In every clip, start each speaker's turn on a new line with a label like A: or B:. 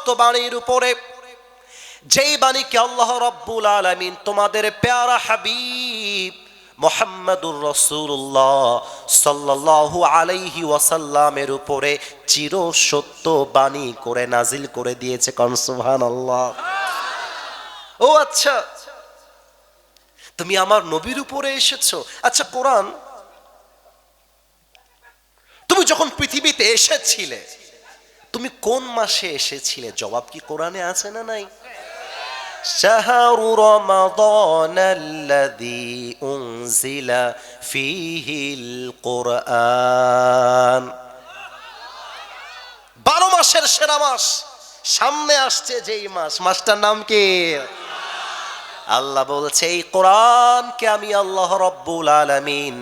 A: সত্য বাণীর উপরে, যেই বাণীকে আল্লাহ রাব্বুল আলামিন তোমাদের প্যারা হাবিব মুহাম্মাদুর রাসূলুল্লাহ সাল্লাল্লাহু আলাইহি ওয়াসাল্লামের উপরে চির সত্য বাণী করে নাজিল করে দিয়েছে। কোন সুবহানাল্লাহ। ও আচ্ছা, তুমি আমার নবীর উপরে এসেছো। আচ্ছা কোরআন, তুমি যখন পৃথিবীতে এসেছিলে তুমি কোন মাসে এসেছিলে? জবাব কি কোরআনে আছে না নাই? শাহরু রমাদানাল্লাযী উনজিলা ফীহিল কুরআন। 12 মাসের সেরা মাস সামনে আসছে যেই মাস, মাসটার নাম কি? আল্লাহ বলছে এই কোরআনকে আমি আল্লাহ রাব্বুল আলামিন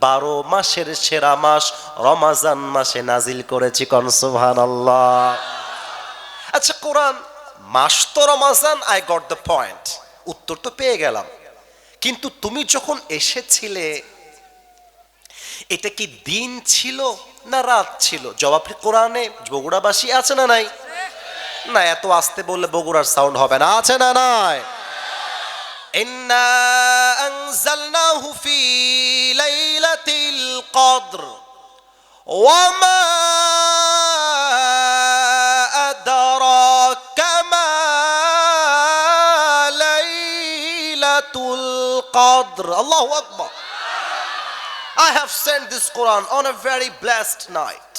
A: 12 মাসের সেরা মাস রমজান মাসে নাজিল করেছি। কোন সুবহানাল্লাহ। আচ্ছা কোরআন, মাস তো Ramzan, I got the point, উত্তর তো পেয়ে গেলাম। কিন্তু তুমি যখন এসেছিলে এটা কি দিন ছিল না রাত ছিল? জবাব কোরআনে বগুড়াবাসী আছে না নাই? না, এত আস্তে বললে বগুড়ার সাউন্ড হবে না। আছে না নাই? ইন্না আনজালনাহু ফি লাইলাতিল কদর ওয়া মা আদরাকা মা লাইলাতুল কদর। আল্লাহু আকবার। I have sent this Quran on a very blessed night.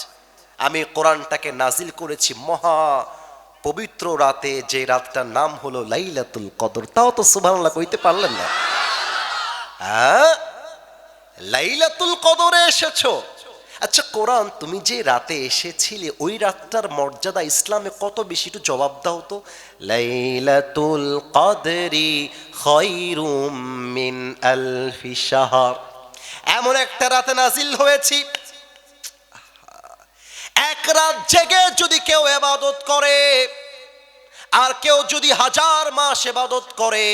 A: আমি কোরআনটাকে নাজিল করেছি মহা পবিত্র রাতে, যে রাতটার নাম হলো লাইলাতুল কদর। তাও তো সুবহানাল্লাহ কইতে পারলেন না। হ্যাঁ, লাইলাতুল কদরে এসেছো। আচ্ছা কোরআন, তুমি যে রাতে এসেছিলে ওই রাতটার মর্যাদা ইসলামে কত বেশি, একটু জবাব দাও তো। লাইলাতুল কদরি খায়রুম মিন আলফি শাহর। এমন একটা রাতে নাজিল হয়েছি, এক রাত জেগে যদি কেউ ইবাদত করে আর কেউ যদি 1000 মাস ইবাদত করে,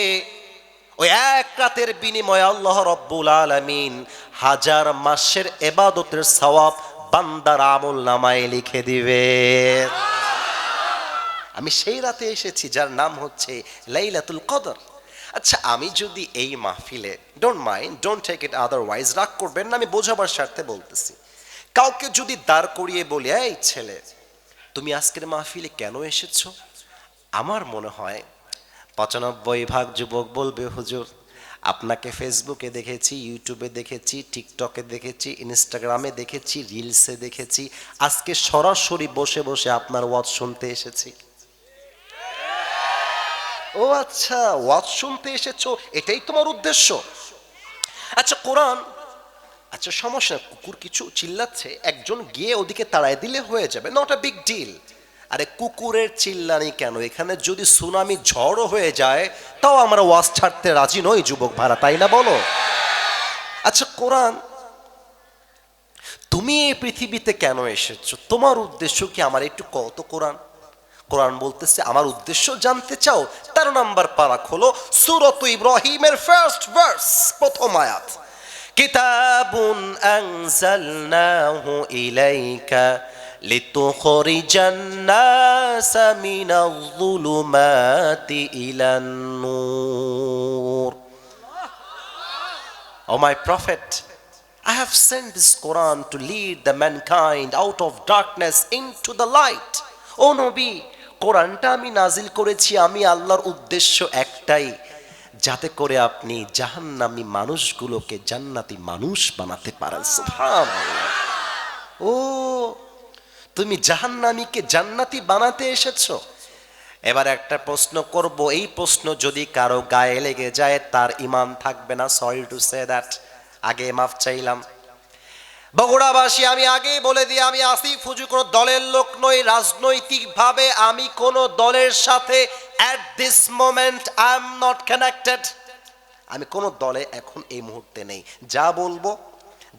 A: ওই এক রাতের বিনিময়ে আল্লাহ রাব্বুল আলামিন 1000 মাসের ইবাদতের সওয়াব বান্দার আমলনামায় লিখে দিবে। আমি সেই রাতে এসেছি যার নাম হচ্ছে লাইলাতুল কদর। আচ্ছা আমি যদি এই মাহফিলে, don't mind, don't take it otherwise, রাগ করবেন না, আমি বোঝাবার স্বার্থে বলতেছি, কাউকে যদি দাঁড় করিয়ে বলি এই ছেলে তুমি আজকের মাহফিলে কেন এসেছো, আমার মনে হয় 95% যুবক বলবে হুজুর আপনাকে ফেসবুকে দেখেছি, ইউটিউবে দেখেছি, টিকটকে দেখেছি, ইনস্টাগ্রামে দেখেছি, রিলসে দেখেছি, আজকে সরাসরি বসে বসে আপনার ওয়াজ শুনতে এসেছি। ও আচ্ছা, ওয়াজ শুনতে এসেছো, এটাই তোমার উদ্দেশ্য? আচ্ছা কোরআন, আচ্ছা সমস্যা, কুকুর কিছু চিল্লাচ্ছে, একজন গিয়ে ওদিকে তাড়ায় দিলে হয়ে যাবে, নট আ বিগ ডিল। আরে কুকুরের চিল্লানি কেন? এখানে যদি সুনামি ঝড়ও হয়ে যায় তাও আমরা ওয়াজ ছাড়তে রাজি নই যুবক ভাড়া, তাই না বলো? আচ্ছা কোরআন, তুমি এই পৃথিবীতে কেন এসেছো, তোমার উদ্দেশ্য কি আমার একটু কত? কোরআন কোরআন বলতেছে আমার উদ্দেশ্য জানতে চাও? 13 নম্বর পারা খোলো, সূরাত ইব্রাহিমের ফার্স্ট ভার্স, প্রথম আয়াত। কিতাবুন আনজালনাহু ইলাইকা লিতুখরিজান নাসা মিনাল যুলুমাতি ইলান নূর। O my prophet, I have sent this Quran to lead the mankind out of darkness into the light. ও নবী, কোরআনটা আমি নাজিল করেছি, আমি আল্লাহর উদ্দেশ্য একটাই, যাতে করে আপনি জাহান্নামী মানুষগুলোকে জান্নাতি মানুষ বানাতে পারেন। সুবহানাল্লাহ। ও তুমি জাহান্নামীকে জান্নাতি বানাতে এসেছো। এবার একটা প্রশ্ন করব, এই প্রশ্ন যদি কারো গায়ে লেগে যায় তার ঈমান থাকবে না, সরি টু সে দ্যাট, আগে মাফ চাইলাম। বগুড়াবাসী আমি আগেই বলে দিই, আমি আসিফ হুজুর কোনো দলের লোক নই, রাজনৈতিকভাবে আমি কোনো দলের সাথে at this moment I am not connected। আমি কোনো দলে এখন এই মুহূর্তে নেই। যা বলবো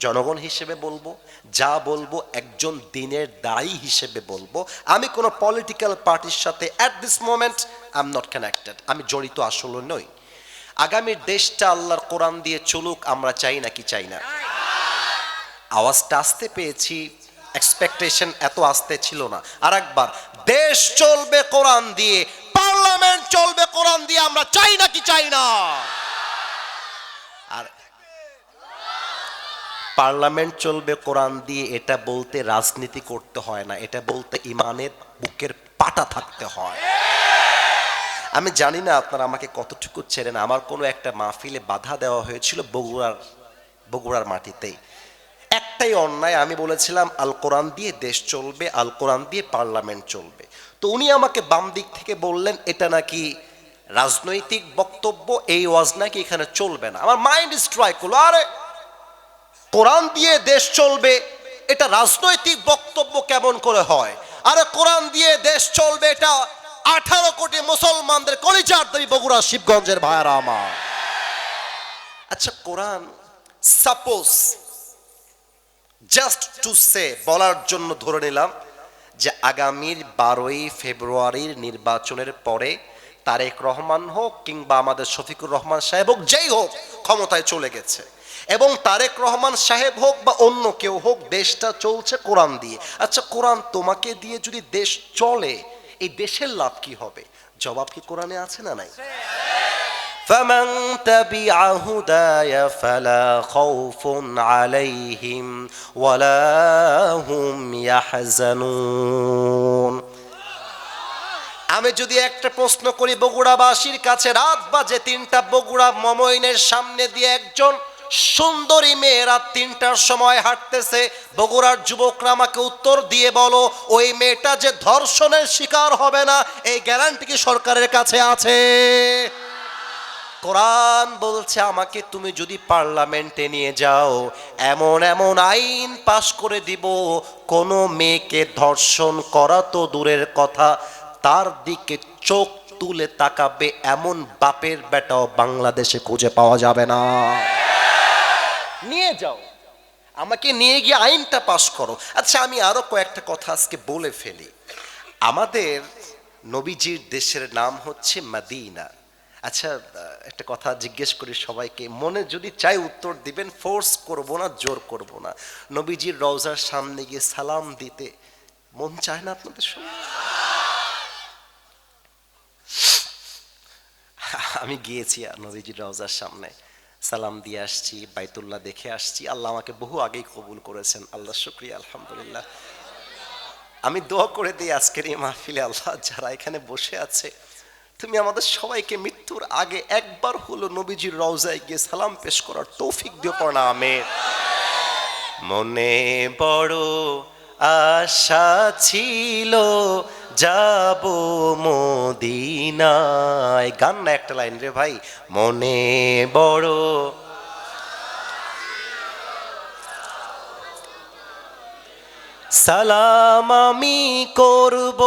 A: জনগণ হিসেবে বলবো, যা বলবো একজন দ্বীনের দায়ী হিসেবে বলবো। আমি কোনো পলিটিক্যাল পার্টির সাথে at this moment I am not connected, আমি জড়িত আসলে নই। আগামীর দেশটা আল্লাহর কোরআন দিয়ে চলুক, আমরা চাই নাকি চাই না? আওয়াজটা আসতে পেয়েছি এক্সপেকটেশন এত আসতে ছিল না। আর একবার, দেশ চলবে কোরআন দিয়ে, পার্লামেন্ট চলবে কোরআন দিয়ে, আমরা চাই না কি চাই না? আর পার্লামেন্ট চলবে কোরআন দিয়ে এটা বলতে রাজনীতি করতে হয় না, এটা বলতে ইমানের বুকের পাটা থাকতে হয়। আমি জানি না আপনারা আমাকে কতটুকু ছেড়েন, আমার কোনো একটা মাহফিলে বাধা দেওয়া হয়েছিল বগুড়ার মাটিতেই। একটাই অন্যায়, আমি বলেছিলাম আল কোরআন দিয়ে দেশ চলবে, আল কোরআন দিয়ে পার্লামেন্ট চলবে। তো উনি আমাকে বাম দিক থেকে বললেন এটা নাকি রাজনৈতিক বক্তব্য, এই ওয়াজ নাকি এখানে চলবে না। আমার মাইন্ড স্ট্রাইক হলো, আরে কোরআন দিয়ে দেশ চলবে এটা রাজনৈতিক বক্তব্য কেমন করে হয়? আরে কোরআন দিয়ে দেশ চলবে এটা 18 কোটি মুসলমানদের কলিজার দাবি বগুড়া শিবগঞ্জের ভাইরা আমার। আচ্ছা, কোরআন সাপোজ জাস্ট টু সে, বলার জন্য ধরে নিলাম যে আগামীর 12ই ফেব্রুয়ারির নির্বাচনের পরে তারেক রহমান হোক কিংবা আমাদের শফিকুর রহমান সাহেব হোক, যেই হোক ক্ষমতায় চলে গেছে, এবং তারেক রহমান সাহেব হোক বা অন্য কেউ হোক, দেশটা চলছে কোরআন দিয়ে। আচ্ছা, কোরআন তোমাকে দিয়ে যদি দেশ চলে, এই দেশের লাভ কি হবে? জবাব কি কোরআনে আছে না নাই? فمن تبع هداي فلا خوف عليهم ولا هم يحزنون। আমি যদি একটা প্রশ্ন করি বগুড়াবাসীর কাছে, রাত বাজে 3টা, বগুড়া মমইনের সামনে দিয়ে একজন সুন্দরী মেয়ে রাত 3টার সময় হাঁটতেছে, বগুড়ার যুবকরা আমাকে উত্তর দিয়ে বলো, ওই মেয়েটা যে ধর্ষণের শিকার হবে না, এই গ্যারান্টি কি সরকারের কাছে আছে? কোরআন বলছে আমাকে তুমি যদি পার্লামেন্টে নিয়ে যাও, এমন এমন আইন পাশ করে দিব, কোনো মেয়েকে ধর্ষণ করা তো দূরের কথা, তার দিকে চোখ তুলে তাকাবে এমন বাপের বেটাও বাংলাদেশে খুঁজে পাওয়া যাবে না। নিয়ে যাও, আমাকে নিয়ে গিয়ে আইনটা পাশ করো। আচ্ছা, আমি আরো কয়েকটা কথা আজকে বলে ফেলি। আমাদের নবীজির দেশের নাম হচ্ছে মদিনা। আচ্ছা, একটা কথা জিজ্ঞেস করি সবাইকে, মনে যদি চাই উত্তর দিবেন, ফোর্স করব না, জোর করব না। নবীজির রওজার সামনে গিয়ে সালাম দিতে মন চায় না আপনাদের? আমি গিয়েছি নবীজির রওজার সামনে, সালাম দিয়ে আসছি, বাইতুল্লাহ দেখে আসছি। আল্লাহ আমাকে বহু আগেই কবুল করেছেন, আল্লাহ শুকরিয়া, আলহামদুলিল্লাহ। আমি দোয়া করে দিই আজকের এই মাহফিলে, আল্লাহ যারা এখানে বসে আছে, তুমি আমাদের সবাইকে মৃত্যুর আগে একবার হলো নবীজির রওজায় গিয়ে সালাম পেশ করার তৌফিক দিও, পড়া আমিন। মনে বড় আশা ছিল যাব মদিনায়, গান না একটা লাইন রে ভাই, মনে বড় সালাম আমি করব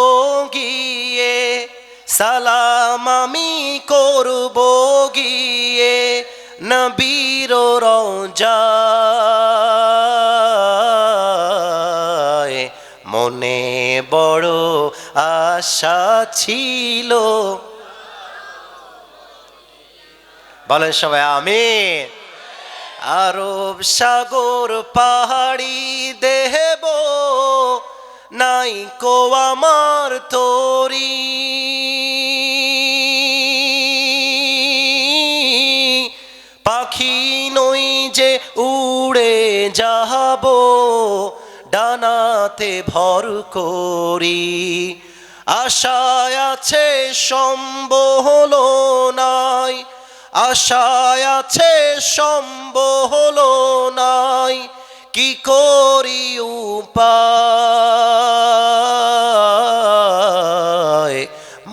A: গিয়ে, সালাম আমি করব গিয়ে নবীর রওজায়, মনে বড় আশা ছিল। বলেন সবাই আমিন। আরব সাগর পাহাড়ি দেব নাই কো আমার তোরি, পাখি নই যে উড়ে যাব ডানাতে ভর করি, আশায় আছে সম্বল নাই, আশায় আছে সম্বল নাই, কি করি উপায়,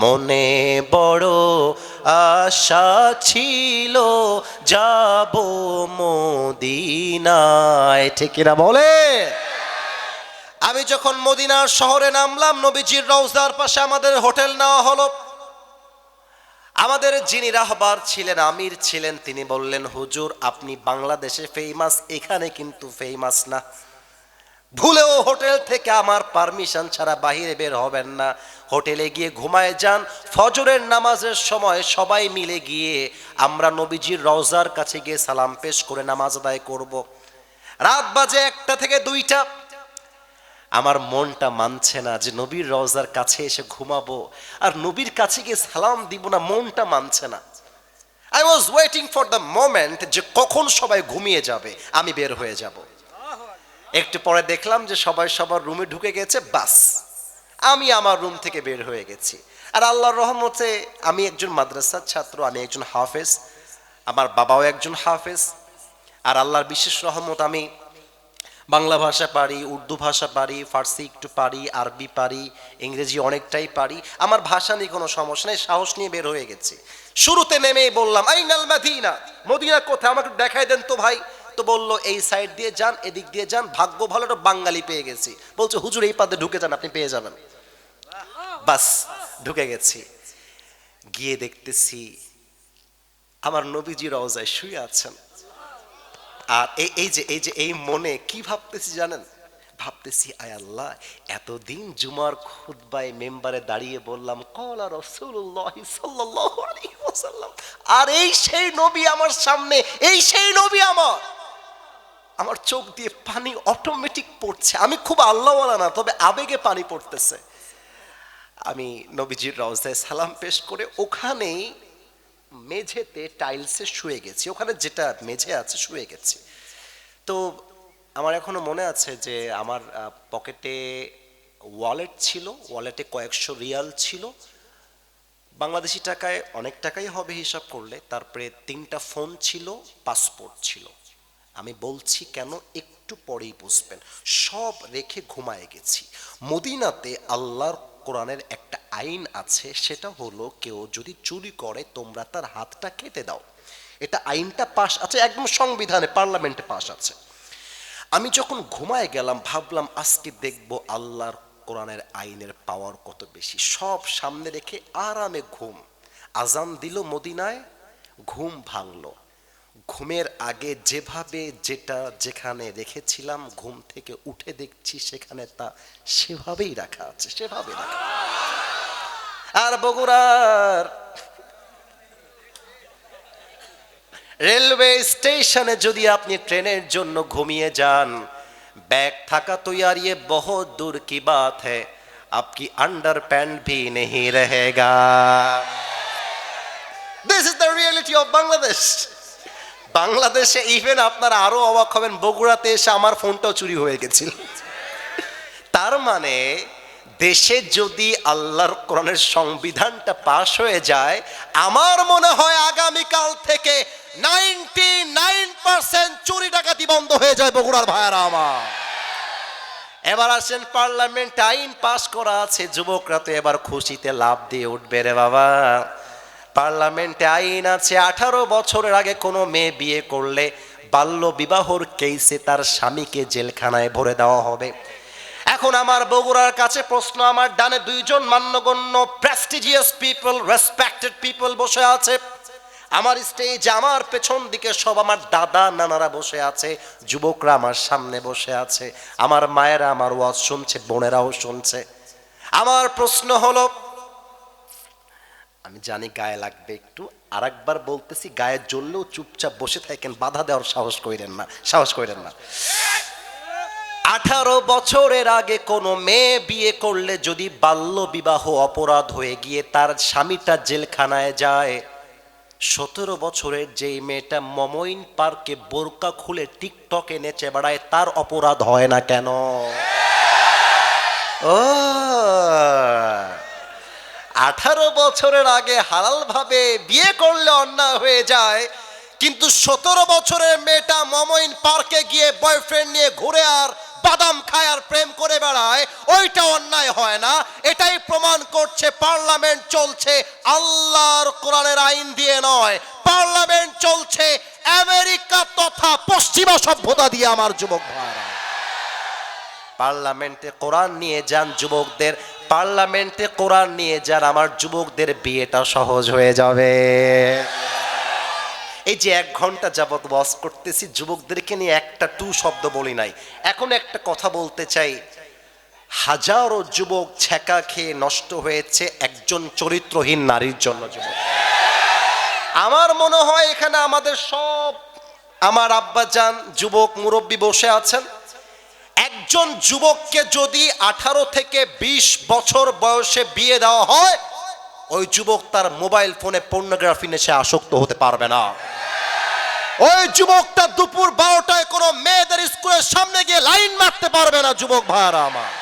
A: মনে বড় আশা ছিল যাব মদিনায়। ঠিক কিনা বলে? আমি যখন মদিনার শহরে নামলাম, নবীজির রওজার পাশে আমাদের হোটেল নেওয়া হলো। আমাদের যিনি রাহবার ছিলেন, আমির ছিলেন, তিনি বললেন, হুজুর আপনি বাংলাদেশে ফেমাস, এখানে কিন্তু ফেমাস না, ভুলেও হোটেল থেকে আমার পারমিশন ছাড়া বাহিরে বের হবেন না, হোটেলে গিয়ে ঘুমায় যান, ফজরের নামাজের সময় সবাই মিলে গিয়ে আমরা নবীজির রওজার কাছে গিয়ে সালাম পেশ করে নামাজ আদায় করব। রাত বাজে 1টা থেকে 2টা, আমার মনটা মানছে না যে নবীর রওজার কাছে এসে ঘুমাবো আর নবীর কাছে গিয়ে সালাম দিব না, মনটা মানছে না। I was waiting for the moment যে কখন সবাই ঘুমিয়ে যাবে আমি বের হয়ে যাব। একটু পরে দেখলাম যে সবাই সবার রুমে ঢুকে গেছে, বাস আমি আমার রুম থেকে বের হয়ে গেছি। আর আল্লাহর রহমতে আমি একজন মাদ্রাসার ছাত্র, আমি একজন হাফেজ, আমার বাবাও একজন হাফেজ। আর আল্লাহর বিশেষ রহমত, আমি বাংলা ভাষা পারি, উর্দু ভাষা পারি, ফার্সি একটু পারি, আরবি পারি, ইংরেজি অনেকটাই পারি। আমার ভাষা নিয়ে কোনো সমস্যা নেই, সাহস নিয়ে বের হয়ে গেছি। শুরুতে নেমেই বললাম আইনাল মাদিনা, মদিনা কোথায় আমাকে দেখাই দেন তো ভাই। তো বললো এই সাইড দিয়ে যান, এদিক দিয়ে যান। ভাগ্য ভালো একটা বাঙালি পেয়ে গেছি, বলছে হুজুর এই পাতে ঢুকে যান, আপনি পেয়ে যাবেন। বাস ঢুকে গেছি, গিয়ে দেখতেছি আমার নবীজি রওজায় শুয়ে আছেন। আর এই মনে কি ভাবতেছি জানেন? ভাবতেছি আয় আল্লাহ, এতদিন জুমার খুতবায় মেম্বারে দাঁড়িয়ে বললাম ক্বালা রাসূলুল্লাহ সাল্লাল্লাহু আলাইহি ওয়াসাল্লাম, আর এই সেই নবী আমার সামনে, এই সেই নবী আমার চোখ দিয়ে পানি অটোমেটিক পড়ছে। আমি খুব আল্লাহওয়ালা না, তবে আবেগে পানি পড়তেছে। আমি নবীজির রওজায় সালাম পেশ করে ওখানেই মেঝেতে টাইলসে শুয়ে গেছি, ওখানে যেটা মেঝে আছে শুয়ে গেছি। তো আমার এখনো মনে আছে যে আমার পকেটে ওয়ালেট ছিল, ওয়ালেটে কয়েকশো রিয়াল ছিল, বাংলাদেশি টাকায় অনেক টাকাই হবে হিসাব করলে। তারপরে 3টা ফোন ছিল, পাসপোর্ট ছিল। আমি বলছি কেন, একটু পরেই বুঝবেন। সব রেখে ঘুমায় গেছি। মদিনাতে আল্লাহর কোরআনের একটা আইন আছে, সেটা হলো কেউ যদি চুরি করে তোমরা তার হাতটা কেটে দাও। এটা আইনটা পাশ আছে একদম সংবিধানে, পার্লামেন্টে পাশ আছে। আমি যখন ঘুমায় গেলাম ভাবলাম আজকে দেখবো আল্লাহর কোরআনের আইনের পাওয়ার কত বেশি। সব সামনে রেখে আরামে ঘুম। আজান দিল মদিনায়, ঘুম ভাঙলো। ঘুমের আগে যেভাবে যেটা যেখানে রেখেছিলাম, ঘুম থেকে উঠে দেখছি সেখানে তা সেভাবেই রাখা আছে, সেভাবে রাখা। আর বগুড়ার রেলওয়ে স্টেশনে যদি আপনি ট্রেনের জন্য ঘুমিয়ে যান, बैग থাকা तो यार ये बहुत दूर की बात है, आपकी अंडर पैंट भी नहीं रहेगा। This is the reality of Bangladesh. বাংলাদেশে ইভেন আপনারা আরো অবাক হবেন, বগুড়াতে এসে আমার ফোনটাও চুরি হয়ে গেছিল। তার মানে দেশে যদি আল্লাহর কোরআনের সংবিধানটা পাশ হয়ে যায়, আমার মনে হয় আগামীকাল থেকে 99% চুরি ডাকাতি বন্ধ হয়ে যায় বগুড়ার ভাইয়ারা আমার। এবার আসেন, পার্লামেন্ট আইন পাশ করা আছে, যুবকরা তো এবার খুশিতে লাফ দিয়ে উঠবে রে বাবা। পার্লামেন্টে আইন আছে 18 বছরের আগে কোনো মেয়ে বিয়ে করলে বাল্য বিবাহর কেসে তার স্বামীকে জেলখানায় ভরে দেওয়া হবে। এখন আমার বগুড়ার কাছে প্রশ্ন, আমার ডানে 2 জন মান্যগণ্য প্রেস্টিজিয়াস পিপল, রেসপেক্টেড পিপল বসে আছে। আমার স্টেজ, আমার পেছন দিকে সব আমার দাদা নানারা বসে আছে, যুবকরা আমার সামনে বসে আছে, আমার মায়েরা আমার ওয়াজ শুনছে, বোনেরাও শুনছে। আমার প্রশ্ন হলো, আমি জানি গায়ে লাগবে একটু, আরেকবার বলতেছি, গায়ে জ্বললেও চুপচাপ বসে থাকেন, বাধা দেওয়ার সাহস করেন না, সাহস করেন না। 18 বছরের আগে কোনো মেয়ে বিয়ে করলে যদি বাল্য বিবাহ অপরাধ হয়ে গিয়ে তার স্বামীটা জেলখানায় যায়, 17 বছরের যেই মেয়েটা মমইন পার্কে বোরকা খুলে টিকটকে নেচে বেড়ায়, তার অপরাধ হয় না কেন? ও 18 বছরের আগে হালাল ভাবে বিয়ে করলে অন্যায় হয়ে যায়, কিন্তু 17 বছরের মেয়েটা মমইন পার্কে গিয়ে বয়ফ্রেন্ড নিয়ে ঘুরে আর বাদাম খায় আর প্রেম করে বেড়ায়, ওইটা অন্যায় হয় না। এটাই প্রমাণ করছে পার্লামেন্ট চলছে আল্লাহর কোরআনের আইন দিয়ে নয়, পার্লামেন্ট চলছে আমেরিকা তথা পশ্চিমা সভ্যতা দিয়ে। আমার যুবক ভাইরা, পার্লামেন্টে কোরআন নিয়ে যান যুবকদের, পার্লামেন্টে কোরআন নিয়ে যান, আমার যুবকদের বিয়েটা সহজ হয়ে যাবে। এই যে 1 ঘন্টা যাবত ওয়াজ করতেছি, যুবকদেরকে নিয়ে একটা টু শব্দ বলি নাই। এখন একটা কথা বলতে চাই, হাজারো যুবক ছ্যাঁকা খেয়ে নষ্ট হয়েছে একজন চরিত্রহীন নারীর জন্য। যুবক, আমার মনে হয় এখানে আমাদের সব, আমার আব্বা জান যুবক মুরব্বী বসে আছেন, একজন যুবককে যদি 18 থেকে 20 বছর বয়সে বিয়ে দেওয়া হয়, ওই যুবক তার মোবাইল ফোনে পর্নোগ্রাফি নেশে আসক্ত হতে পারবে না। ওই যুবকটা দুপুর 12টায় কোনো মেয়েদের স্কুলের সামনে গিয়ে লাইন মারতে পারবে না। যুবক ভাইরা আমার,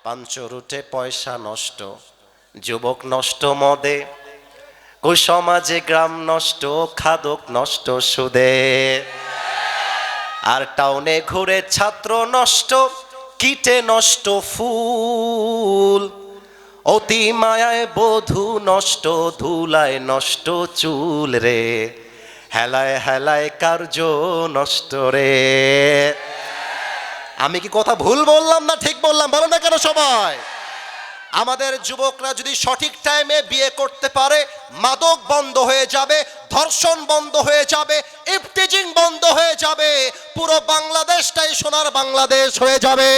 A: পাঞ্চ রুটে পয়সা নষ্ট, যুবক নষ্ট মদে, কুসমাজে গ্রাম নষ্ট, খাদক নষ্ট সুদে, আর টাউনে ঘুরে ছাত্র নষ্ট, কীটে নষ্ট ফুল, অতি মায়ায় বধূ নষ্ট, ধুলায় নষ্ট চুল রে, হেলায় হেলায় কার্য নষ্ট রে। আমি কি কথা ভুল বললাম না ঠিক বললাম? বলো না কেন সবাই? আমাদের যুবকরা যদি সঠিক টাইমে বিয়ে করতে পারে, মাদক বন্ধ হয়ে যাবে, ধর্ষণ বন্ধ হয়ে যাবে, ইফটিজিং বন্ধ হয়ে যাবে, পুরো বাংলাদেশটাই সোনার বাংলাদেশ হয়ে যাবে।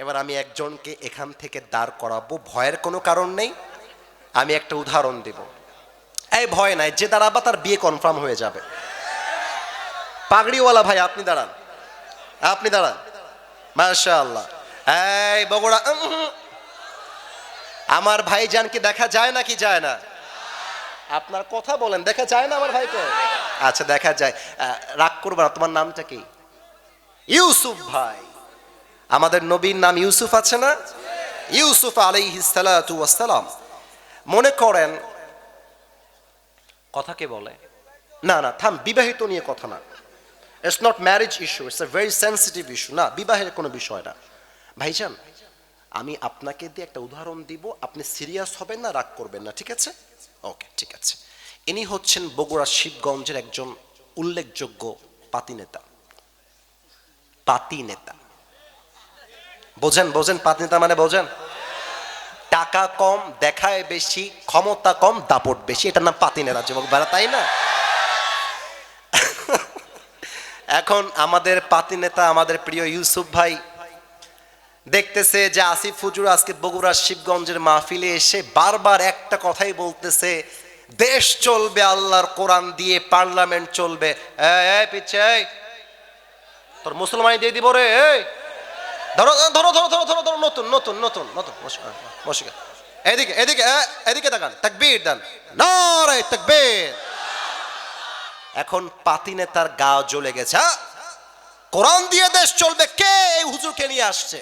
A: এবার আমি একজনকে এখান থেকে দাঁড় করাবো, ভয়ের কোনো কারণ নেই। আমি একটা উদাহরণ দেব, এই ভয় নাই, যে দাঁড়াবা তার বিয়ে কনফার্ম হয়ে যাবে। পাগড়িওয়ালা ভাই আপনি দাঁড়ান, আপনি দাঁড়ান, মাশাআল্লাহ। এই বগুড়া, আমার ভাইজানকে দেখা যায় নাকি যায় না? আপনার কথা বলেন, দেখা যায় না আমার ভাইকে? আচ্ছা দেখা যায়, রাগ করবা না। তোমার নামটা কি? ইউসুফ ভাই। আমাদের নবীর নাম ইউসুফ আছে না? ইউসুফ আলাইহিস সালাতু ওয়াস সালাম। মনে করেন, কথা কে বলে? না না থাম, বিবাহিত নিয়ে কথা না। It's not marriage issue, it's a very sensitive issue. না, বিবাহের কোনো বিষয় না। ভাইজান, আমি আপনাকে দিয়ে একটা উদাহরণ দিব, আপনি সিরিয়াস হবেন না, রাগ করবেন না, ঠিক আছে? ওকে, ঠিক আছে। ইনি হচ্ছেন বগুড়া শিবগঞ্জের একজন উল্লেখযোগ্য পাতি নেতা। পাতি নেতা বোঝেন? বোঝেন পাতি নেতা মানে? বোঝেন? টাকা কম, দেখায় বেশি, ক্ষমতা কম, দাপট বেশি, এটার নাম পাতি নেতা। যুবক ভাইরা, তাই না? এখন আমাদের পাতি নেতা, আমাদের প্রিয় ইউসুফ ভাই দেখতেছে যে আসিফ হুজুর আজকে বগুড়া শিবগঞ্জের মাহফিলে এসে বারবার একটা কথাই বলতেছে, দেশ চলবে আল্লাহর কোরআন দিয়ে, পার্লামেন্ট চলবে। এই পিছে, তোর মুসলমানি দিয়ে দিব রে। ধরো ধরো ধরো ধরো ধরো ধরো, নতুন নতুন নতুন নতুন বসে, এদিকে এদিকে এদিকে তাকান, তাকবীর দেন, নারে তাকবীর। এখন পাতি নেতার গা জ্বলে গেছে। কোরআন দিয়ে দেশ চলবে, কে এই হুজুরকে নিয়ে আসছে?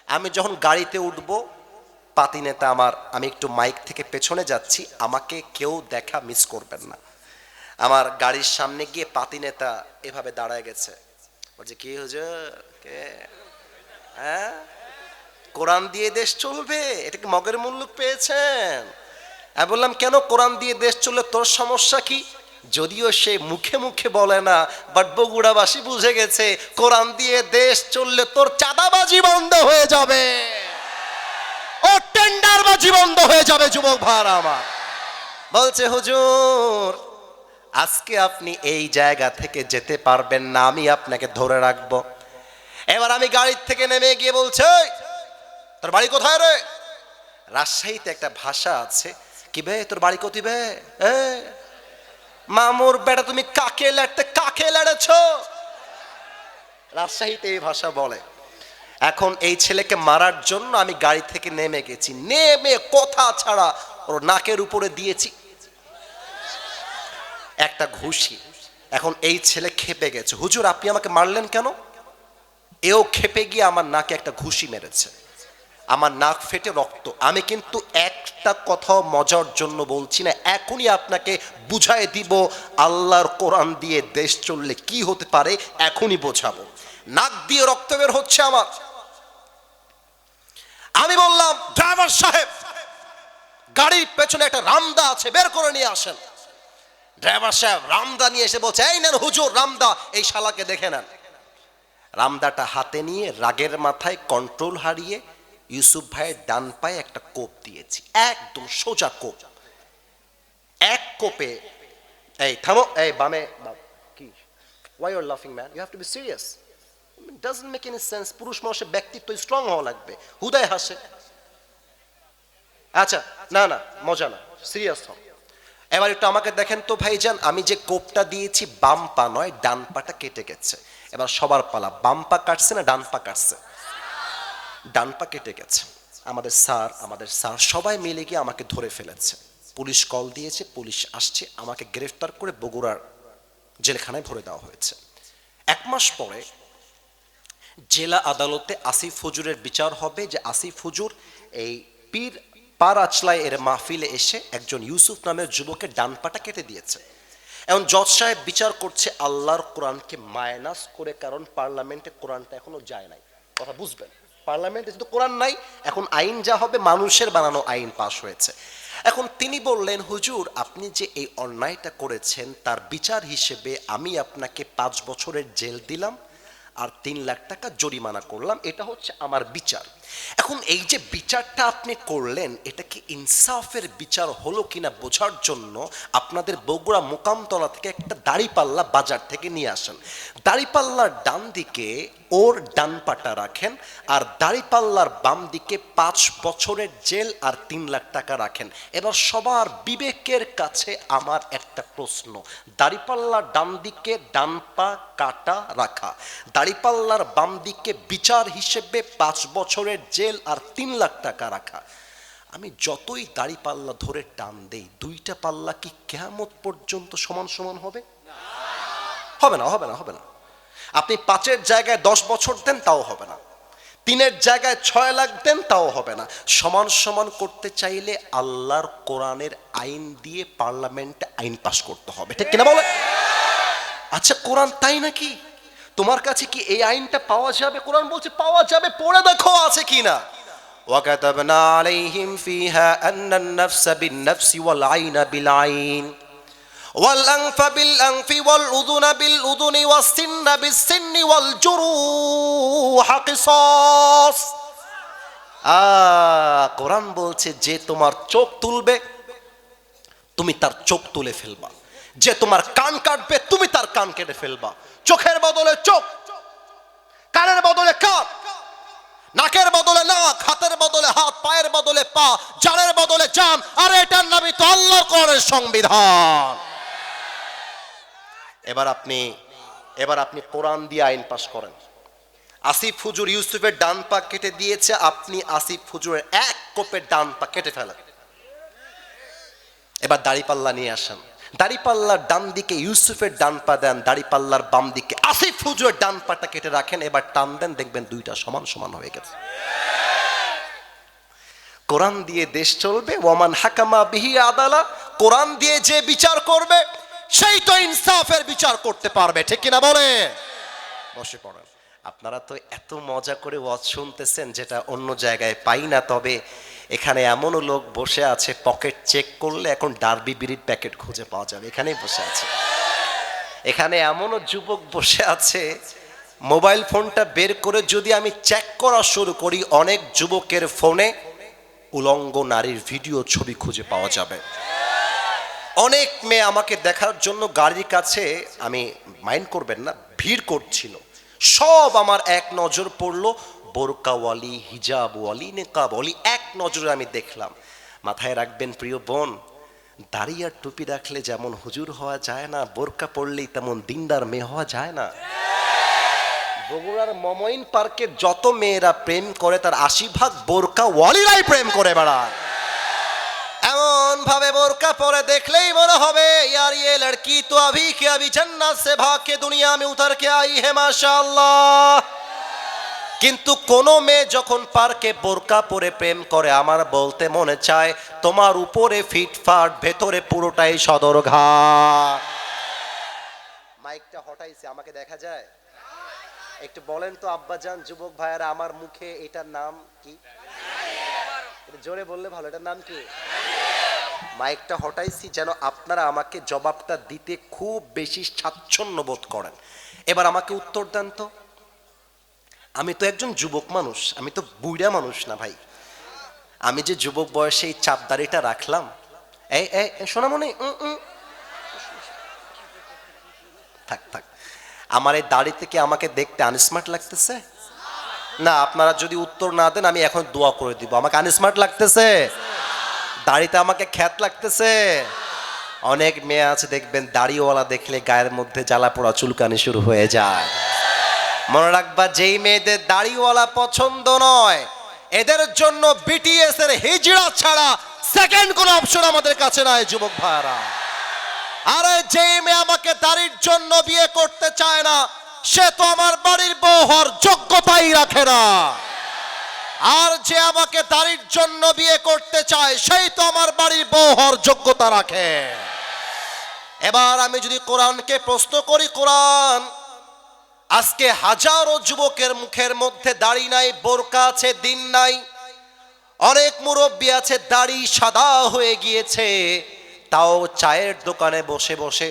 A: আমি যখন গাড়িতে উঠবো, পাতি নেতা আমার, আমি একটু মাইক থেকে পেছনে যাচ্ছি, আমাকে কেউ দেখা মিস করবেন না। আমার গাড়ির সামনে গিয়ে পাতি নেতা এভাবে দাঁড়ায় গেছে, বলছে কি হুজুর, কে? হ্যাঁ, কোরআন দিয়ে দেশ চলবে, এটা কি মগের মুল্লুক পেয়েছেন? আমি বললাম, কেন কোরআন দিয়ে দেশ চললে তোর সমস্যা কি? যদিও সে মুখে মুখে বলে না, বাট বগুড়াবাসী বুঝে গেছে, কোরআন দিয়ে দেশ চললে তোর চাঁদাবাজি বন্ধ হয়ে যাবে, ও টেন্ডারবাজি বন্ধ হয়ে যাবে। যুবক ভাইরা আমার বলছে, হুজুর আজকে আপনি এই জায়গা থেকে যেতে পারবেন না, আমি আপনাকে ধরে রাখবো। এবার আমি গাড়ির থেকে নেমে গিয়ে বলছে, তোর বাড়ি কোথায় রে? রাজশাহীতে একটা ভাষা আছে, কি বে তোর বাড়ি কোথায় বে? মামুর বেটা, তুমি কাকে লেড়েছ? রাজশাহীতে এই ভাষা বলে। এখন এই ছেলেকে মারার জন্য আমি গাড়ি থেকে নেমে গেছি, নেমে কথা ছাড়া ওর নাকের উপরে দিয়েছি একটা ঘুষি। এখন এই ছেলে খেপে গেছে, হুজুর আপনি আমাকে মারলেন কেন? এও খেপে গিয়ে আমার নাকে একটা ঘুষি মেরেছে, আমার নাক ফেটে রক্ত। আমি কিন্তু একটা কথাও মজার জন্য বলছি না, এখনই আপনাকে বুঝাই দিব আল্লাহর কোরআন দিয়ে দেশ চললে কি হতে পারে, এখনই বোঝাবো। নাক দিয়ে রক্ত বের হচ্ছে আমার। আমি বললাম, ড্রাইভার সাহেব গাড়ির পেছনে একটা রামদা আছে, বের করে নিয়ে আসেন। ড্রাইভার সাহেব রামদা নিয়ে এসে বলছে, এই নেন হুজুর রামদা, এই শালাকে দেখে নেন। রামদাটা হাতে নিয়ে রাগের মাথায় কন্ট্রোল হারিয়ে ইউসুফ ভাইয়ের ডান পায়ে একটা কোপ দিয়েছি, একদম সোজা কোপ। এক কোপে, এই থামো, এই বামে কি, why you are laughing man, you have to be serious, it doesn't make any sense। পুরুষ মানুষের ব্যক্তিত্ব স্ট্রং হওয়া লাগবে, হুদায় হাসে। আচ্ছা না না মজা না, সিরিয়াস হও। এবার একটু আমাকে দেখেন তো ভাইজান, আমি যে কোপটা দিয়েছি বাম পা নয়, ডান পাটা কেটে গেছে। এবার সবার পালা, বাম পা কাটছে না ডান পা কাটছে? ডান পা কেটে গেছে। আমাদের স্যার সবাই মিলে গিয়ে আমাকে ধরে ফেলেছে। পুলিশ কল দিয়েছে, পুলিশ আসছে, আমাকে গ্রেফতার করে বগুড়ার জেলখানায় ভরে দেওয়া হয়েছে। 1 মাস পরে জেলা আদালতে আসিফ হুজুরের বিচার হবে, যে আসিফ হুজুর এই পীর পারাচলাই এর মাহফিলে এসে একজন ইউসুফ নামের যুবকের ডান পাটা কেটে দিয়েছে। এখন জজ সাহেব বিচার করছে আল্লাহর কোরআনকে মাইনাস করে, কারণ পার্লামেন্টে কোরআনটা এখনো যায় নাই। কথা বুঝবেন, পার্লামেন্টে যেহেতু কোরআন নাই, এখন আইন যা হবে মানুষের বানানো আইন পাশ হয়েছে। এখন তিনি বললেন, হুজুর আপনি যে এই অন্যায়টা করেছেন তার বিচার হিসেবে আমি আপনাকে 5 বছরের জেল দিলাম আর 3 লাখ টাকা জরিমানা করলাম, এটা হচ্ছে আমার বিচার। এখন এই যে বিচারটা আপনি করলেন, এটা কি ইনসাফের বিচার হলো কিনা বোঝার জন্য আপনাদের বগুড়া মোকামতলা থেকে একটা দাড়িপাল্লা বাজার থেকে নিয়ে আসেন। দাড়িপাল্লার ডান দিকে ওর ডান পাটা রাখেন, আর দাড়িপাল্লার বাম দিকে 5 বছরের জেল আর 3 লাখ টাকা রাখেন। এবার সবার বিবেকের কাছে আমার একটা প্রশ্ন, দাড়িপাল্লার ডান দিকে ডান পা কাটা রাখা, দাড়িপাল্লার বাম দিকে বিচার হিসেবে 5 বছরের জেল আর 3 লাখ টাকা রাখা, আমি যতই দাড়িপাল্লা ধরে টান দেই, দুইটা পাল্লা কি কিয়ামত পর্যন্ত সমান সমান হবে? হবে না, হবে না, হবে না। আপনি 5-এর জায়গায় 10 বছর দেন তাও হবে না, 3-এর জায়গায় 6 লাখ দেন তাও হবে না। সমান সমান করতে চাইলে আল্লাহর কোরআনের আইন দিয়ে পার্লামেন্টে আইন পাস করতে হবে, ঠিক কিনা বলে? আচ্ছা কোরআন তাই নাকি? তোমার কাছে কি এই আইনটা পাওয়া যাবে? কোরআন বলছে পাওয়া যাবে, পড়ে দেখো আছে কিনা। وَكَتَبْنَا عَلَيْهِمْ فِيهَا أَنَّ النَّفْسَ بِالنَّفْسِ وَالْعَيْنَ بِالْعَيْنِ وَالْأَنْفَ بِالْأَنْفِ وَالْأُذُنَ بِالْأُذُنِ وَالسِّنَّ بِالسِّنِّ وَالْجُرُوحَ قِصَاص। কোরআন বলছে যে তোমার চোখ তুলবে তুমি তার চোখ তুলে ফেলবা, যে তোমার কান কাটবে তুমি তার কান কেটে ফেলবা। চোখের বদলে চোখ, কানের বদলে কান, নাকের বদলে নাক, হাতের বদলে হাত, পায়ের বদলে পা, জানের বদলে জান। আর এটার নামই তো আল্লাহর কোরআনের সংবিধান। এবার আপনি কোরআন দিয়ে আইন পাস করেন। আসিফ হুজুর ইউসুফের ডান পা কেটে দিয়েছে, আপনি আসিফ হুজুরের এক কোপের ডান পা কেটে ফেলেন। এবার দাড়িপাল্লা নিয়ে আসেন, দাড়িপাল্লার ডান দিকে ইউসুফের ডান পা দেন, দাড়িপাল্লার বাম দিকে আসিফ হুজুরের ডান পাটা কেটে রাখেন, এবার টান দেন, দেখবেন দুইটা সমান সমান হয়ে গেছে। কোরআন দিয়ে দেশ চলবে, ওয়ামান হাকামা বিহি আদালা। কোরআন দিয়ে যে বিচার করবে সেই তো ইনসাফের বিচার করতে পারবে, ঠিক কিনা বলে? বসে পড়েন। আপনারা তো এত মজা করে ওয়াজ শুনতেছেন যেটা অন্য জায়গায় পাই না, তবে এখানে এমনও লোক বসে আছে পকেট চেক করলে এখন ডার্বি বিড়ির প্যাকেট খুঁজে পাওয়া যাবে, এখানেই বসে আছে। এখানে এমনও যুবক বসে আছে, মোবাইল ফোনটা বের করে যদি আমি চেক করা শুরু করি, অনেক যুবকের ফোনে উলঙ্গ নারীর ভিডিও ছবি খুঁজে পাওয়া যাবে। অনেক মেয়ে আমাকে দেখার জন্য গাড়ির কাছে, আমি মাইন্ড করবেন না, ভিড় করছিল। সব আমার এক নজর পড়লো, বোরকাওয়ালি, হিজাবওয়ালি, নেকাবওয়ালি, এক নজরে আমি দেখলাম। মাথায় রাখবেন প্রিয় বোন, দাড়ি আর টুপি রাখলে যেমন হুজুর হওয়া যায় না, বোরকা পড়লেই তেমন দিনদার মেয়ে হওয়া যায় না। বগুড়ার মমইন পার্কে যত মেয়েরা প্রেম করে তার 80% বোরকাওয়ালিরাই প্রেম করে বেড়ায়। এমন ভাবে বোরকা পরে দেখলেই মনে হবে यार ये लड़की तो अभी के अभी जन्नत से भाग के दुनिया में उतर के आई है माशाअल्लाह। কিন্তু কোন মেয়ে যখন পার্কে বোরকা পরে প্রেম করে, আমার বলতে মনে চায় তোমার উপরে ফিটফাট, ভেতরে পুরোটাই সদরঘাট। মাইকটা হটাইছে, আমাকে দেখা যায়? একটু বলেন তো আব্বাজান, যুবক ভাইয়ারা, আমার মুখে এটার নাম কি? জোরে বললে ভালো, এটার নাম কি? মাইকটা হটাইছি যেন আপনারা আমাকে জবাবটা দিতে খুব বেশি স্বাচ্ছন্দ্য বোধ করেন। এবার আমাকে উত্তর দেন তো, আমি তো একজন যুবক মানুষ, আমি তো বুড়া মানুষ না ভাই। আমি যে যুবক বয়সে এই চাপদাড়িটা রাখলাম, এই সোনামণি, থাক থাক, আমার এই দাড়ি থেকে আমাকে দেখতে আনস্মার্ট লাগতেছে না? আপনারা যদি উত্তর না দেন আমি এখন দোয়া করে দিব। আমাকে আনস্মার্ট লাগতেছে? দাড়িতে আমাকে খ্যাত লাগতেছে? অনেক মেয়ে আছে দেখবেন দাড়িওয়ালা দেখলে গায়ের মধ্যে জ্বালা পোড়া চুলকানি শুরু হয়ে যায়। মনে রাখবা, যেই মেয়েদের দাড়িওয়ালা পছন্দ নয়, এদের জন্য বিটিএস এর হিজড়া ছাড়া সেকেন্ড কোনো অপশন আমাদের কাছে নাই যুবক ভাইরা। আরে যে মেয়ে আমাকে দাড়ির জন্য বিয়ে করতে চায় না, সে তো আমার বাড়ির বউ হওয়ার যোগ্যতাই রাখে না। আর যে আমাকে দাড়ির জন্য বিয়ে করতে চায়, সেই তো আমার বাড়ির বউ হওয়ার যোগ্যতা রাখে। এবার আমি যদি কোরআনকে প্রশ্ন করি, কোরআন আজকে হাজারো যুবকের মুখের মধ্যে দাড়ি নাই, বোরকা আছে, দিন নাই। অনেক মুরব্বী আছে দাড়ি সাদা হয়ে গিয়েছে, তাও চায়ের দোকানে বসে বসে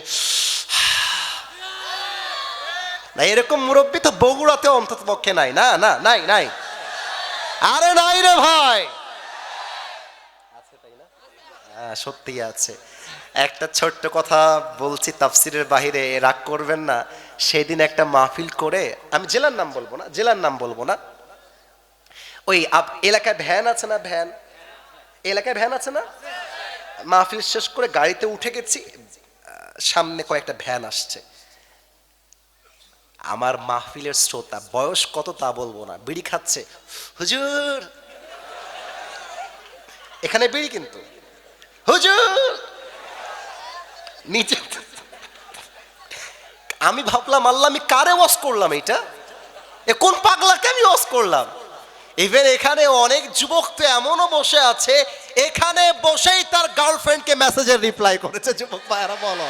A: না। এরকম মুরব্বী তো বগুড়াতে অন্তত পক্ষে নাই। না না, নাই নাই, আরে নাই রে ভাই, আছে তাই না? হ্যাঁ সত্যি আছে। একটা ছোট্ট কথা বলছি তাফসিরের বাহিরে, রাগ করবেন না। সেদিন একটা মাহফিল করে, আমি জেলার নাম বলবো না, জেলার নাম বলবো না, ওই এলাকায় ভ্যান আছে না, ভ্যান এলাকায় ভ্যান আছে না, মাহফিল শেষ করে গাড়িতে উঠে গেছি, সামনে কয়েকটা ভ্যান আসছে। আমার মাহফিলের শ্রোতা, বয়স কত তা বলবো না, বিড়ি খাচ্ছে। হুজুর, এখানে বিড়ি কিন্তু, হুজুর নিচে। আমি ভাবলাম, আল্লাহ আমি কারে ওয়াজ করলাম, এটা কোন পাগলাকে আমি ওয়াজ করলাম। ইভেন এখানে অনেক যুবক তো এমনও বসে আছে, এখানে বসেই তার গার্লফ্রেন্ডকে মেসেজের রিপ্লাই করেছে। যুবক ভাইরা বলো,